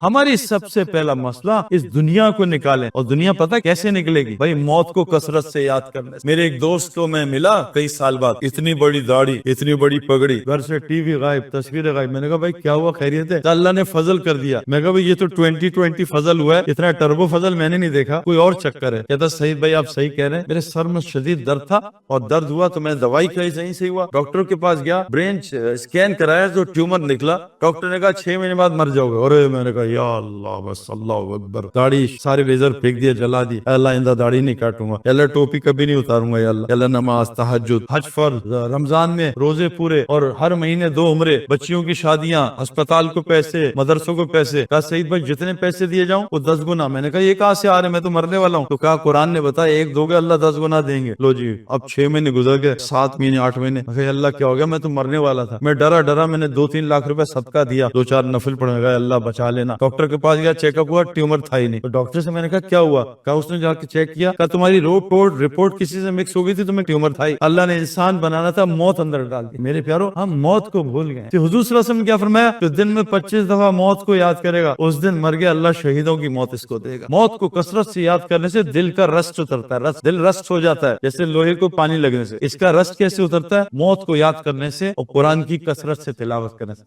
ہماری سب سے پہلا مسئلہ اس دنیا کو نکالیں، اور دنیا پتہ کیسے نکلے گی؟ بھائی موت کو کثرت سے یاد کرنے سے۔ میرے ایک دوست کو میں ملا کئی سال بعد، اتنی بڑی داڑھی، اتنی بڑی پگڑی، گھر سے ٹی وی غائب، تصویریں غائب۔ میں نے کہا بھائی کیا ہوا، خیریت ہے؟ اللہ نے فضل کر دیا۔ میں کہا بھائی یہ تو 2020 فضل ہوا ہے، اتنا ٹربو فضل میں نے نہیں دیکھا، کوئی اور چکر ہے۔ کہتا سعید بھائی آپ صحیح کہہ رہے ہیں، میرے سر میں شدید درد تھا اور درد ہوا تو میں نے دوائی کھائی، صحیح سے ہوا۔ ڈاکٹر کے پاس گیا، برین اسکین کرایا تو ٹیومر نکلا۔ ڈاکٹر نے کہا 6 مہینے بعد مر جاؤ گے۔ اور میں نے کہا یا اللہ، بس اللہ اکبر، داڑھی سارے ریزر پھینک دیا، جلا دی۔ اے اللہ آئندہ داڑھی نہیں کاٹوں گا، اے اللہ ٹوپی کبھی نہیں اتاروں گا، یا اللہ، اے اللہ نماز، تہجد، حج فرض، رمضان میں روزے پورے، اور ہر مہینے 2 عمرے، بچیوں کی شادیاں، ہسپتال کو پیسے، مدرسوں کو پیسے۔ کہا سعید بھائی جتنے پیسے دیے جاؤں وہ 10 گنا۔ میں نے کہا یہ کہاں سے آ رہے، میں تو مرنے والا ہوں۔ تو کہا قرآن نے بتایا ایک دو گے اللہ 10 گنا دیں گے۔ لو جی اب 6 مہینے گزر گئے، 7 مہینے، 8 مہینے۔ میں کہا اللہ کیا ہو گیا، میں تو مرنے والا تھا۔ میں ڈرا میں نے 2-3 لاکھ روپے صدقہ دیا، 2-4 نفل پڑھنے گئے، اللہ بچا لینا۔ ڈاکٹر کے پاس گیا، چیک اپ ہوا، ٹیومر تھا ہی نہیں۔ تو ڈاکٹر سے میں نے کہا کیا ہوا؟ کہا اس نے جا کے چیک کیا، کہا تمہاری رپورٹ کسی سے مکس ہو گئی تھی، تمہیں ٹیومر تھا ہی۔ اللہ نے انسان بنانا تھا، موت اندر ڈال دی۔ میرے پیارو ہم موت کو بھول گئے۔ تو حضور صلی اللہ علیہ وسلم نے کیا فرمایا؟ جو دن میں 25 دفعہ موت کو یاد کرے گا اس دن مر گیا، اللہ شہیدوں کی موت اس کو دے گا۔ موت کو کثرت سے یاد کرنے سے دل کا رست اترتا ہے، دل رست ہو جاتا ہے جیسے لوہے کو پانی لگنے سے۔ اس کا رست کیسے اترتا ہے؟ موت کو یاد کرنے سے اور قرآن کی کثرت سے تلاوت کرنے سے۔